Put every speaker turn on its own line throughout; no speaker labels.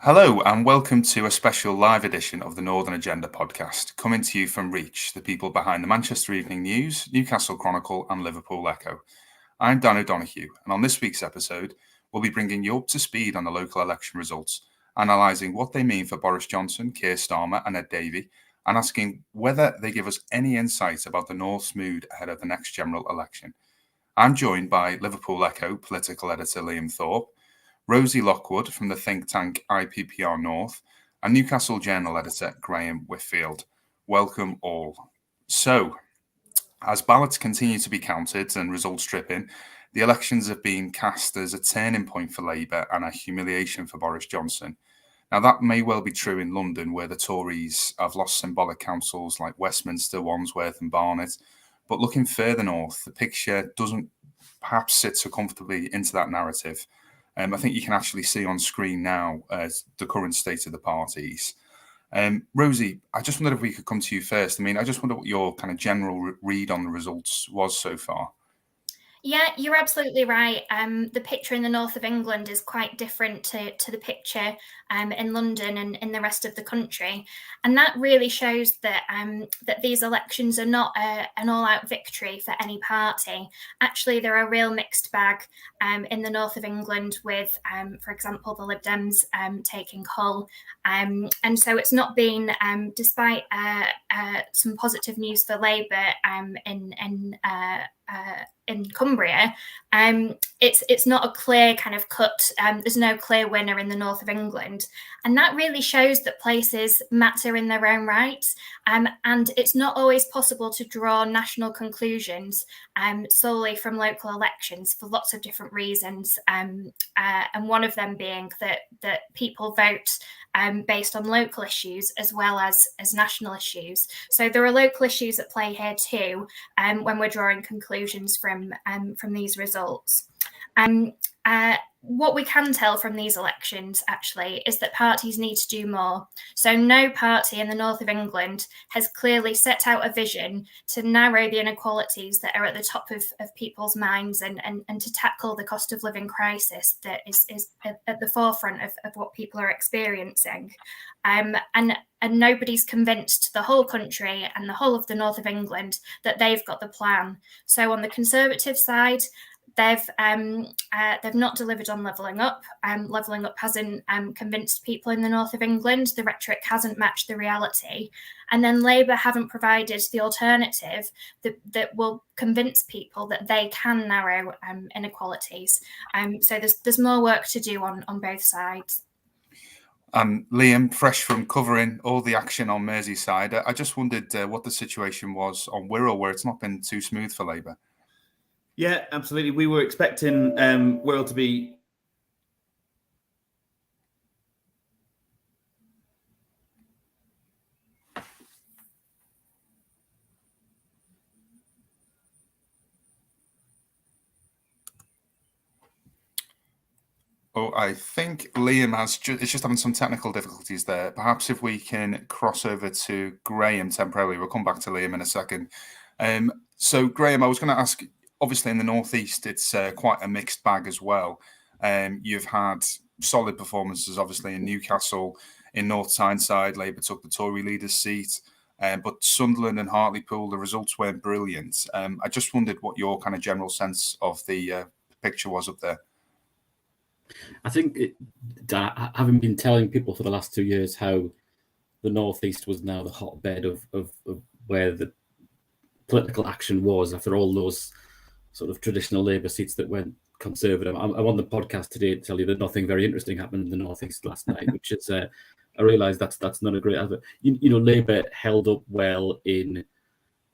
Hello and welcome to a special live edition of the Northern Agenda podcast, coming to you from Reach, the people behind the Manchester Evening News, Newcastle Chronicle and Liverpool Echo. I'm Dan O'Donoghue, and on this week's episode, we'll be bringing you up to speed on the local election results, analysing what they mean for Boris Johnson, Keir Starmer and Ed Davey, and asking whether they give us any insight about the North's mood ahead of the next general election. I'm joined by Liverpool Echo political editor Liam Thorpe, Rosie Lockwood from the think tank IPPR North, and Newcastle Journal editor Graham Whitfield. Welcome all. So, as ballots continue to be counted and results drip in, the elections have been cast as a turning point for Labour and a humiliation for Boris Johnson. Now, that may well be true in London, where the Tories have lost symbolic councils like Westminster, Wandsworth and Barnet. But looking further north, the picture doesn't perhaps sit so comfortably into that narrative. I think you can actually see on screen now the current state of the parties. Rosie, I just wondered if we could come to you first. I just wonder what your kind of general read on the results was so far.
Yeah, you're absolutely right. The picture in the north of England is quite different to the picture in London and in the rest of the country. And that really shows that that these elections are not an all-out victory for any party. Actually, they're a real mixed bag in the north of England with, for example, the Lib Dems taking Hull. And so it's not been, despite some positive news for Labour in Cumbria, it's not a clear kind of cut. There's no clear winner in the north of England, and that really shows that places matter in their own right. And it's not always possible to draw national conclusions solely from local elections for lots of different reasons. And one of them being that people vote based on local issues as well as national issues. So there are local issues at play here too when we're drawing conclusions from these results. What we can tell from these elections, actually, is that parties need to do more. So no party in the north of England has clearly set out a vision to narrow the inequalities that are at the top of people's minds and to tackle the cost of living crisis that is at the forefront of what people are experiencing. And nobody's convinced the whole country and the whole of the north of England that they've got the plan. So on the Conservative side, they've not delivered on levelling up. Levelling up hasn't convinced people in the north of England. The rhetoric hasn't matched the reality. And then Labour haven't provided the alternative that will convince people that they can narrow inequalities. So there's more work to do on both sides.
Liam, fresh from covering all the action on Merseyside, I just wondered what the situation was on Wirral, where it's not been too smooth for Labour.
Yeah, absolutely. We were expecting Wirral to be...
Oh, I think Liam is just having some technical difficulties there. Perhaps if we can cross over to Graham temporarily. We'll come back to Liam in a second. So, Graham, I was going to ask, obviously in the northeast, it's quite a mixed bag as well. You've had solid performances, obviously, in Newcastle. In North Tyneside, Labour took the Tory leader's seat. But Sunderland and Hartlepool, the results weren't brilliant. I just wondered what your kind of general sense of the picture was up there.
I think, having been telling people for the last 2 years how the northeast was now the hotbed of where the political action was after all those sort of traditional Labour seats that went Conservative. I'm on the podcast today to tell you that nothing very interesting happened in the northeast last night, which is I realise that's not a great advert. Labour held up well in,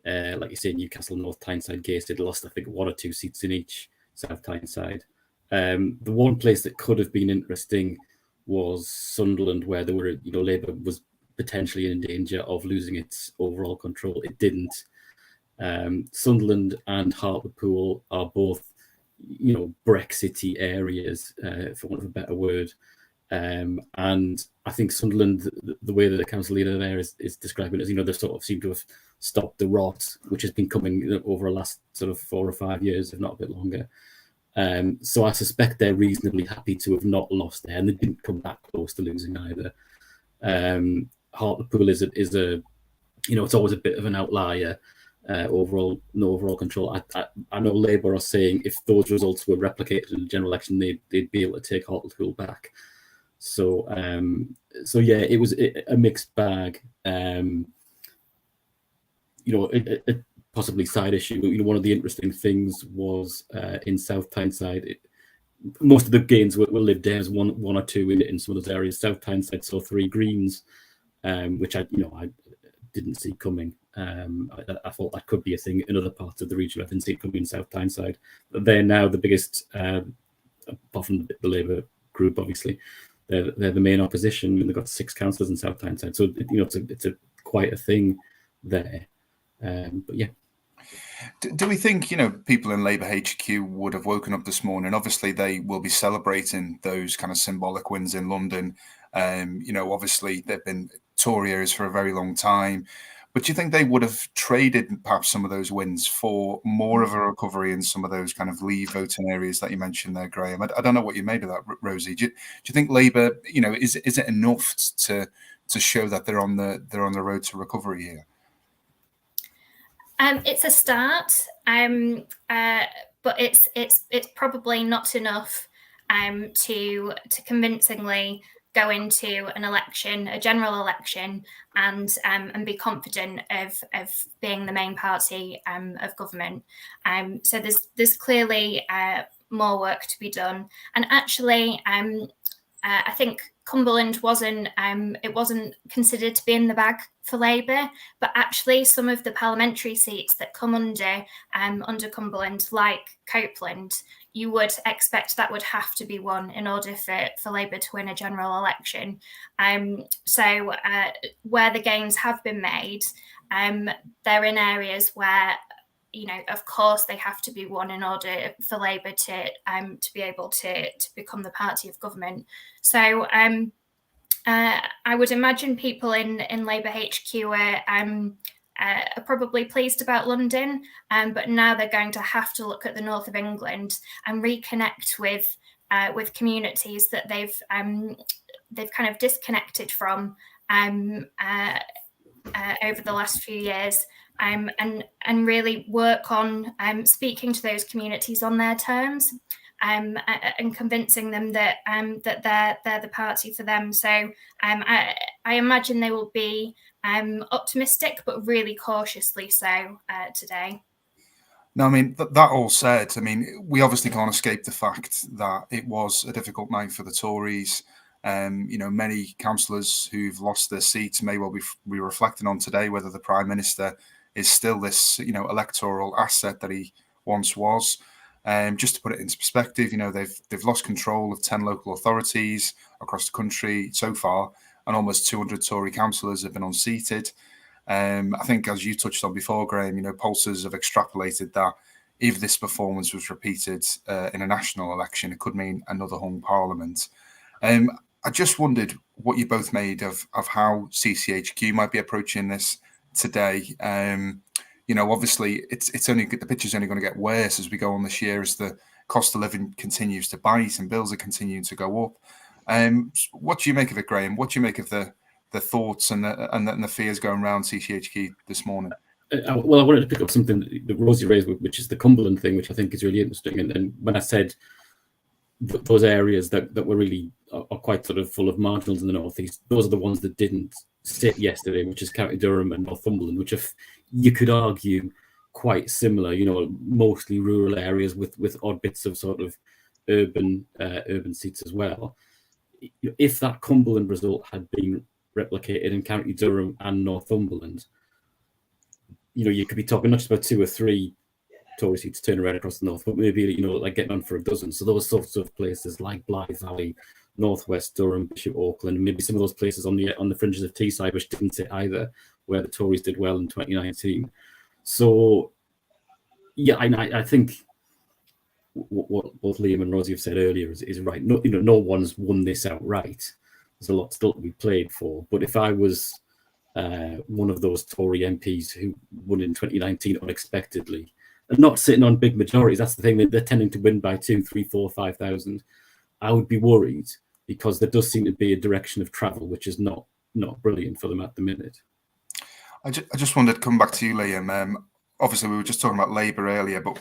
like you say, Newcastle, North Tyneside, Gateshead. Lost, I think, 1 or 2 seats in each South Tyneside. The one place that could have been interesting was Sunderland, where there were, Labour was potentially in danger of losing its overall control. It didn't. Sunderland and Hartlepool are both, Brexity areas, for want of a better word. And I think Sunderland, the way that the council leader there is describing it, as they sort of seem to have stopped the rot, which has been coming over the last sort of 4 or 5 years, if not a bit longer. So I suspect they're reasonably happy to have not lost there, and they didn't come that close to losing either. Hartlepool is a it's always a bit of an outlier. Overall, no overall control. I know Labour are saying if those results were replicated in the general election, they'd be able to take Hartlepool back. So yeah, it was a mixed bag. A possibly side issue. One of the interesting things was in South Tyneside, most of the gains were Lib Dems, one or two in some of those areas. South Tyneside saw 3 Greens, which I didn't see coming. I thought that could be a thing in other parts of the region. I didn't see it coming in South Tyneside. But they're now the biggest, apart from the Labour group, obviously. They're the main opposition, and they've got 6 councillors in South Tyneside. So it's quite a thing there. But yeah.
Do we think, people in Labour HQ would have woken up this morning? Obviously, they will be celebrating those kind of symbolic wins in London. Obviously, they've been Tory areas for a very long time. But do you think they would have traded perhaps some of those wins for more of a recovery in some of those kind of Leave voting areas that you mentioned there, Graham? I don't know what you made of that, Rosie. Do you think Labour, is it enough to show that they're on the road to recovery here?
It's a start, but it's probably not enough to convincingly go into an election, a general election, and be confident of being the main party of government. So there's clearly more work to be done, and actually, I think Cumberland wasn't considered to be in the bag for Labour, but actually some of the parliamentary seats that come under Cumberland, like Copeland, you would expect that would have to be won in order for Labour to win a general election. So where the gains have been made, they're in areas where, of course, they have to be won in order for Labour to be able to become the party of government. So I would imagine people in Labour HQ are probably pleased about London, but now they're going to have to look at the north of England and reconnect with communities that they've kind of disconnected from over the last few years. And really work on speaking to those communities on their terms, and convincing them that they're the party for them. So I imagine they will be optimistic, but really cautiously so today.
No, I mean, that all said, we obviously can't escape the fact that it was a difficult night for the Tories. Many councillors who've lost their seats may well be reflecting on today whether the Prime Minister is still this, electoral asset that he once was. Just to put it into perspective, they've lost control of 10 local authorities across the country so far, and almost 200 Tory councillors have been unseated. I think, as you touched on before, Graham, pollsters have extrapolated that if this performance was repeated in a national election, it could mean another hung parliament. I just wondered what you both made of how CCHQ might be approaching this today. Obviously the picture's only going to get worse as we go on this year, as the cost of living continues to bite and bills are continuing to go up. What do you make of it, Graham? What do you make of the thoughts and the fears going around CCHQ this morning?
Well, I wanted to pick up something that Rosie raised, which is the Cumberland thing, which I think is really interesting. And when I said those areas that were really are quite sort of full of marginals in the northeast, those are the ones that didn't sit yesterday, which is County Durham and Northumberland, which you could argue quite similar, mostly rural areas with odd bits of sort of urban seats as well. If that Cumberland result had been replicated in County Durham and Northumberland, you could be talking not just about 2 or 3 Tory seats turning around across the north, but maybe like getting on for a dozen. So those sorts of places like Blythe Valley, Northwest Durham, Bishop Auckland, maybe some of those places on the fringes of Teesside, which didn't sit either, where the Tories did well in 2019. So yeah, I think what both Liam and Rosie have said earlier is right. No one's won this outright. There's a lot still to be played for. But if I was one of those Tory MPs who won in 2019 unexpectedly, not sitting on big majorities. That's the thing, that they're tending to win by 2, 3, 4, 5,000. I would be worried, because there does seem to be a direction of travel which is not brilliant for them at the minute.
I just wanted to come back to you, Liam. Obviously, we were just talking about Labour earlier, but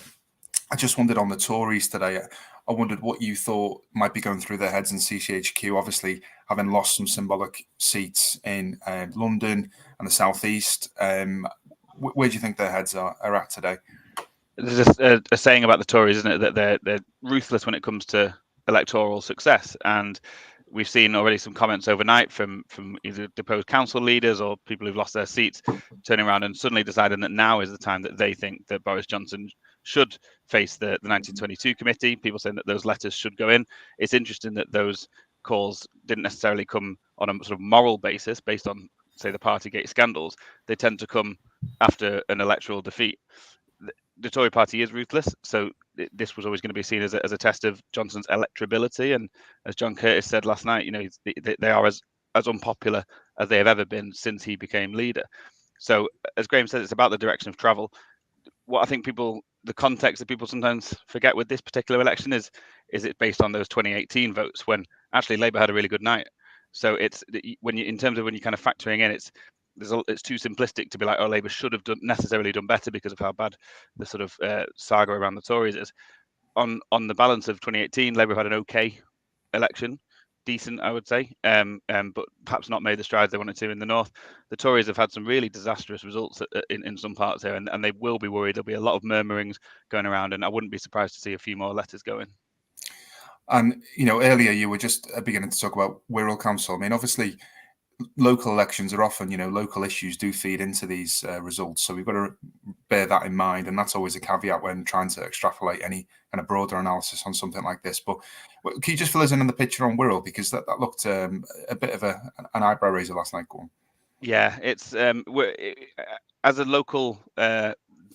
I just wondered on the Tories today, I wondered what you thought might be going through their heads in CCHQ, obviously having lost some symbolic seats in London and the South East. Where do you think their heads are at today?
There's a saying about the Tories, isn't it, that they're ruthless when it comes to electoral success. And we've seen already some comments overnight from either deposed council leaders or people who've lost their seats turning around and suddenly deciding that now is the time that they think that Boris Johnson should face the 1922 committee. People saying that those letters should go in. It's interesting that those calls didn't necessarily come on a sort of moral basis based on, say, the Partygate scandals. They tend to come after an electoral defeat. The Tory party is ruthless, so this was always going to be seen as a test of Johnson's electability. And as John Curtis said last night, they are as unpopular as they have ever been since he became leader. So, as Graham said, it's about the direction of travel. What I think the context that people sometimes forget with this particular election is it based on those 2018 votes, when actually Labour had a really good night. So it's when you kind of factoring in, it's too simplistic to be like, oh, Labour should have necessarily done better because of how bad the sort of saga around the Tories is. On the balance of 2018, Labour had an okay election, decent, I would say, but perhaps not made the strides they wanted to in the north. The Tories have had some really disastrous results in some parts here, and they will be worried. There'll be a lot of murmurings going around, and I wouldn't be surprised to see a few more letters go in.
And, earlier you were just beginning to talk about Wirral Council. I mean, obviously, local elections are often, local issues do feed into these results. So we've got to bear that in mind. And that's always a caveat when trying to extrapolate any kind of broader analysis on something like this. But can you just fill us in on the picture on Wirral? Because that looked a bit of an eyebrow raiser last night. Go on.
Yeah, it's as a local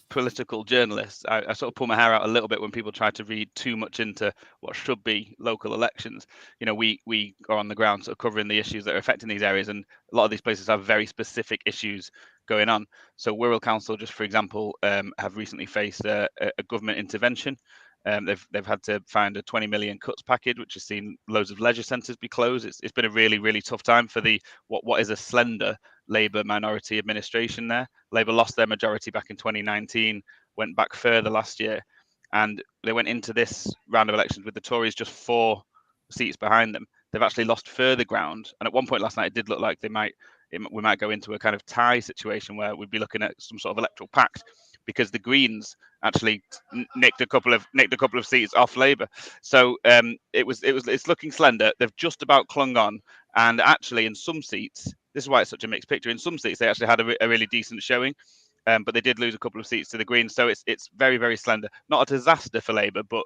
political journalist, I sort of pull my hair out a little bit when people try to read too much into what should be local elections. We are on the ground sort of covering the issues that are affecting these areas, and a lot of these places have very specific issues going on. So Wirral Council, just for example, have recently faced a government intervention. They've had to find a 20 million cuts package, which has seen loads of leisure centres be closed. It's been a really, really tough time for the what is a slender Labour minority administration there. Labour lost their majority back in 2019, went back further last year, and they went into this round of elections with the Tories just 4 seats behind them. They've actually lost further ground, and at one point last night it did look like we might go into a kind of tie situation where we'd be looking at some sort of electoral pact, because the Greens actually nicked a couple of seats off Labour. So it's looking slender. They've just about clung on, and actually in some seats, this is why it's such a mixed picture. In some seats they actually had a really decent showing, but they did lose a couple of seats to the Greens. So it's very, very slender. Not a disaster for Labour, but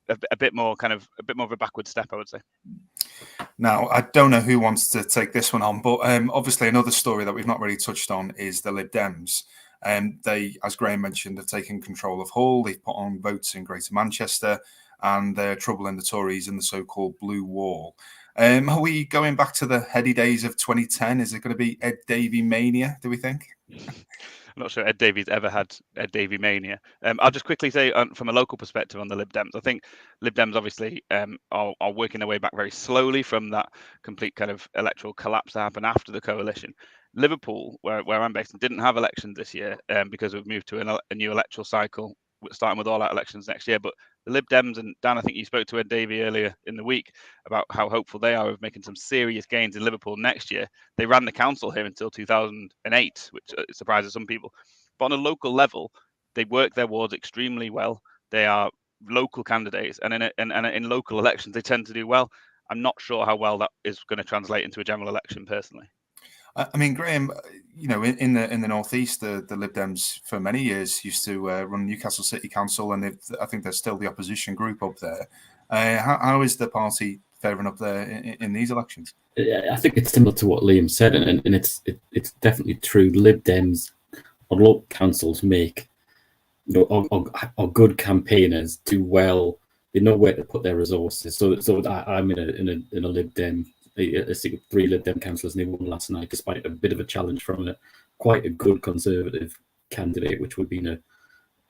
a bit more of a backward step, I would say.
Now, I don't know who wants to take this one on, but obviously another story that we've not really touched on is the Lib Dems. They, as Graham mentioned, have taken control of Hull. They've put on votes in Greater Manchester, and they're troubling the Tories in the so-called Blue Wall. Are we going back to the heady days of 2010? Is it going to be Ed Davey mania, do we think?
I'm not sure Ed Davies ever had Ed Davey mania. I'll just quickly say from a local perspective on the Lib Dems, I think Lib Dems obviously are working their way back very slowly from that complete kind of electoral collapse that happened after the coalition. Liverpool, where I'm based, didn't have elections this year because we've moved to a new electoral cycle, starting with all-out elections next year. But the Lib Dems, and Dan, I think you spoke to Ed Davey earlier in the week about how hopeful they are of making some serious gains in Liverpool next year. They ran the council here until 2008, which surprises some people. But on a local level, they work their wards extremely well. They are local candidates, and in local elections, they tend to do well. I'm not sure how well that is going to translate into a general election, personally.
I mean, Graham, in the northeast, the Lib Dems for many years used to run Newcastle City Council, and I think they're still the opposition group up there. How is the party faring up there in these elections?
I think it's similar to what Liam said, and it's definitely true. Lib Dems or local councils make, or good campaigners do well. They know where to put their resources. So I'm in a Lib Dem. I see 3 Lib Dem councillors, and they won last night, despite a bit of a challenge from quite a good Conservative candidate, which would have been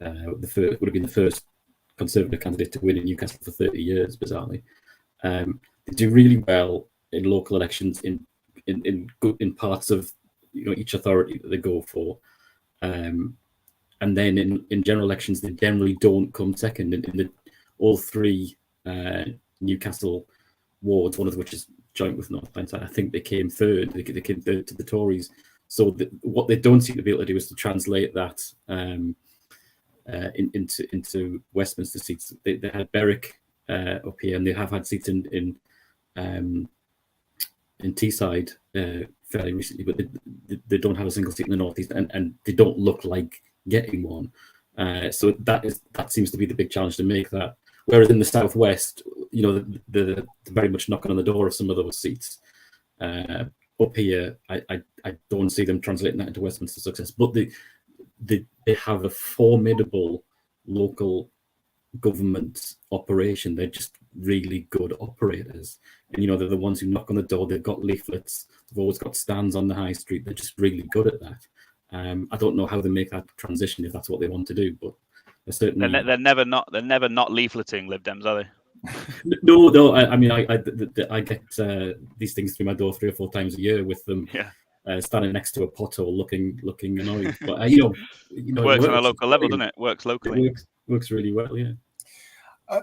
would have been the first Conservative candidate to win in Newcastle for 30 years, bizarrely. They do really well in local elections in parts of each authority that they go for. And then in general elections, they generally don't come second. In all three Newcastle wards, one of which is joint with North Tyneside, I think they came third. They came third to the Tories. So what they don't seem to be able to do is to translate that into Westminster seats. They had Berwick up here, and they have had seats in Teesside fairly recently, but they don't have a single seat in the northeast, and they don't look like getting one. So that seems to be the big challenge to make that. Whereas in the southwest, they're very much knocking on the door of some of those seats. Up here, I don't see them translating that into Westminster success, but they have a formidable local government operation. They're just really good operators, and they're the ones who knock on the door. They've got leaflets. They've always got stands on the high street. They're just really good at that. I don't know how they make that transition if that's what they want to do, but they're certainly
they're never not leafleting Lib Dems, are they?
No. I mean, I get these things through my door 3 or 4 times a year with them.
Yeah.
Standing next to a pothole, looking annoyed. But
it works on a local level, doesn't it? Works locally.
It works really well, yeah.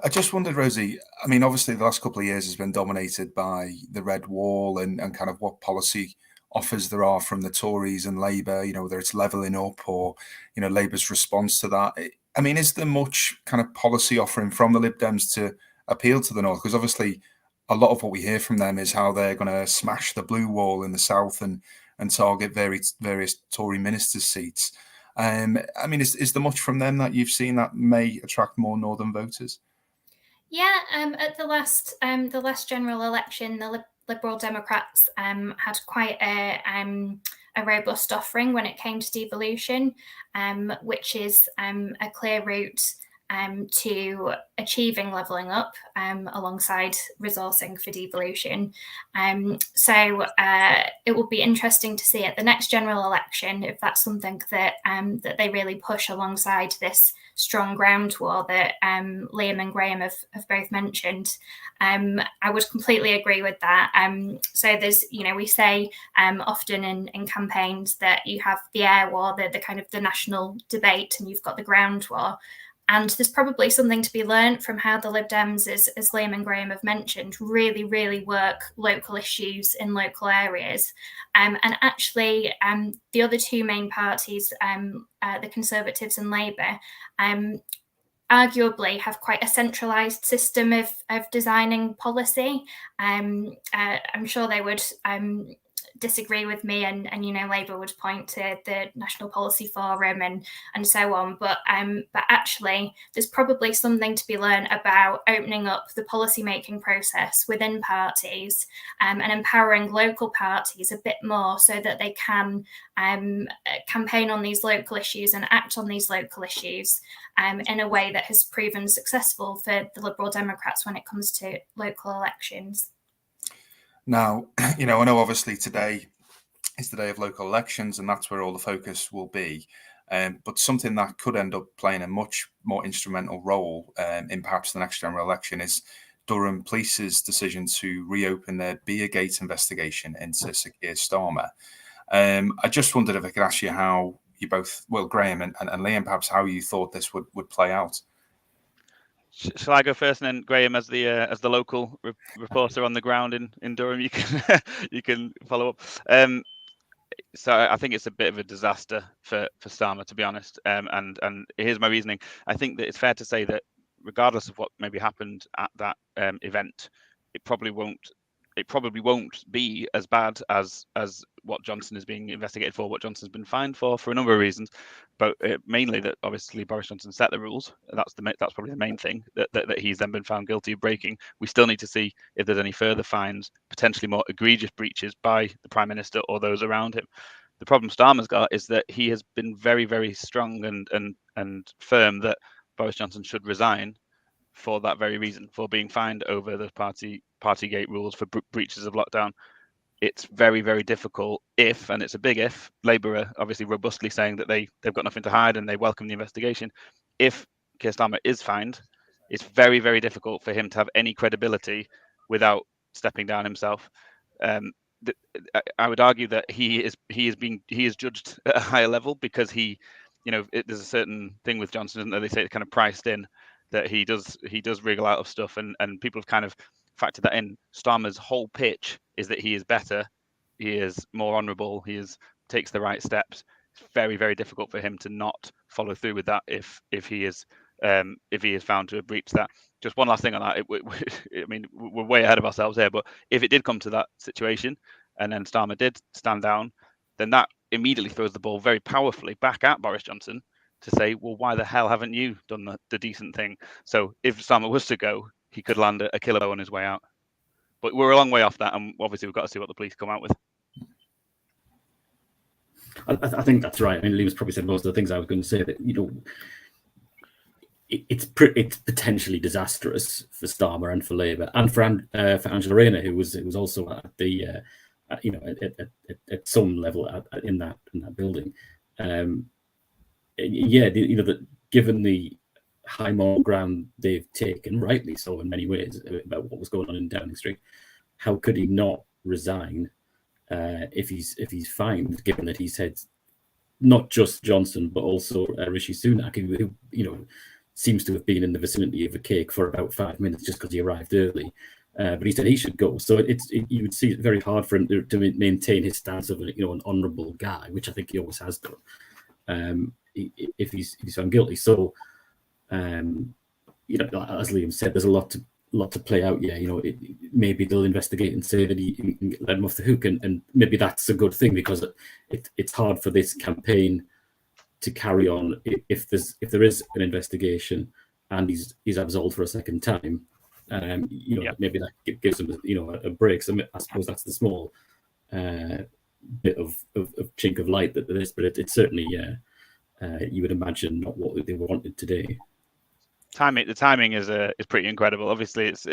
I just wondered, Rosie, I mean, obviously the last couple of years has been dominated by the Red Wall and kind of what policy offers there are from the Tories and Labour, whether it's levelling up or, Labour's response to that. I mean, is there much kind of policy offering from the Lib Dems to appeal to the North? Because obviously a lot of what we hear from them is how they're going to smash the blue wall in the South and target various Tory ministers' seats. I mean, is there much from them that you've seen that may attract more Northern voters?
Yeah, at the last general election, the Liberal Democrats had quite a robust offering when it came to devolution, which is a clear route to achieving levelling up alongside resourcing for devolution. So it will be interesting to see at the next general election if that's something that they really push alongside this strong ground war that Liam and Graham have both mentioned. I would completely agree with that. So there's, we say often in campaigns that you have the air war, the kind of the national debate, and you've got the ground war. And there's probably something to be learned from how the Lib Dems, as Liam and Graham have mentioned, really, really work local issues in local areas. And actually, the other two main parties, the Conservatives and Labour, arguably have quite a centralised system of designing policy. I'm sure they would disagree with me, and Labour would point to the National Policy Forum and so on, but actually there's probably something to be learned about opening up the policy making process within parties and empowering local parties a bit more so that they can campaign on these local issues and act on these local issues in a way that has proven successful for the Liberal Democrats when it comes to local elections.
Now, I know obviously today is the day of local elections and that's where all the focus will be. But something that could end up playing a much more instrumental role in perhaps the next general election is Durham Police's decision to reopen their Beergate investigation into Sir Keir Starmer. I just wondered if I could ask you how you both, well, Graham and Liam, perhaps how you thought this would play out.
Shall I go first, and then Graham, as the local reporter on the ground in Durham, you can follow up. So I think it's a bit of a disaster for Starmer, to be honest. And here's my reasoning. I think that it's fair to say that regardless of what maybe happened at that event, it probably won't be as bad as what Johnson is being investigated for, what Johnson's been fined for a number of reasons, but mainly that obviously Boris Johnson set the rules. That's probably the main thing that he's then been found guilty of breaking. We still need to see if there's any further fines, potentially more egregious breaches by the Prime Minister or those around him. The problem Starmer's got is that he has been very, very strong and firm that Boris Johnson should resign for that very reason, for being fined over the Partygate rules for breaches of lockdown. It's very, very difficult if, and it's a big if, Labour are obviously robustly saying that they've got nothing to hide and they welcome the investigation. if Keir Starmer is fined, it's very, very difficult for him to have any credibility without stepping down himself. I would argue that he is judged at a higher level because there's a certain thing with Johnson, isn't there? They say it's kind of priced in that he does wriggle out of stuff, and people have kind of factored that in. Starmer's whole pitch is that he is better, he is more honourable, takes the right steps. It's very, very difficult for him to not follow through with that if he is found to have breached that. Just one last thing on that. I mean, we're way ahead of ourselves here, but if it did come to that situation and then Starmer did stand down, then that immediately throws the ball very powerfully back at Boris Johnson to say, well, why the hell haven't you done the decent thing? So if Starmer was to go, he could land a killer blow on his way out. But we're a long way off that, and obviously we've got to see what the police come out with.
I think that's right. I mean, Liam's probably said most of the things I was going to say. That it's potentially disastrous for Starmer and for Labour and for Angela Rayner, who was also at the at some level in that building. That given the high moral ground they've taken, rightly so in many ways, about what was going on in Downing Street, how could he not resign if he's fined, given that he's had not just Johnson but also Rishi Sunak, who seems to have been in the vicinity of a cake for about 5 minutes just because he arrived early. But he said he should go. So you would see it very hard for him to maintain his stance of an honourable guy, which I think he always has done. If he's found guilty, so as Liam said, there's a lot to play out. Maybe they'll investigate and say that he let him off the hook, and maybe that's a good thing, because it's hard for this campaign to carry on if there is an investigation and he's absolved for a second time. Maybe that gives him a break. So I suppose that's the small bit of chink of light that there is, but it's certainly you would imagine not what they wanted today.
The timing is pretty incredible. Obviously, it's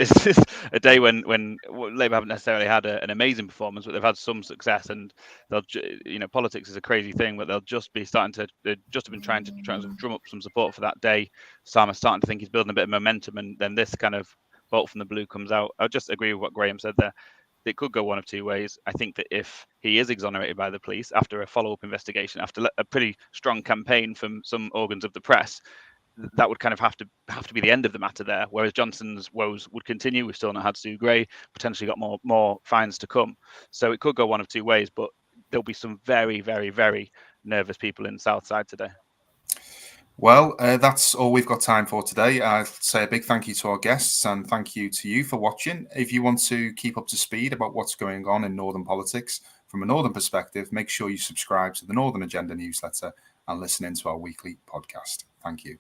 a day when Labour haven't necessarily had an amazing performance, but they've had some success. And they'll, politics is a crazy thing, but they'll just be they've just been trying to drum up some support for that day. Starmer's starting to think he's building a bit of momentum, and then this kind of bolt from the blue comes out. I just agree with what Graham said there. It could go one of two ways. I think that if he is exonerated by the police after a follow-up investigation, after a pretty strong campaign from some organs of the press, that would kind of have to be the end of the matter there. Whereas Johnson's woes would continue. We've still not had Sue Gray, potentially got more fines to come. So it could go one of two ways, but there'll be some very, very, very nervous people in Southside today.
Well, that's all we've got time for today. I'll say a big thank you to our guests, and thank you to you for watching. If you want to keep up to speed about what's going on in Northern politics from a Northern perspective, make sure you subscribe to the Northern Agenda newsletter and listen into our weekly podcast. Thank you.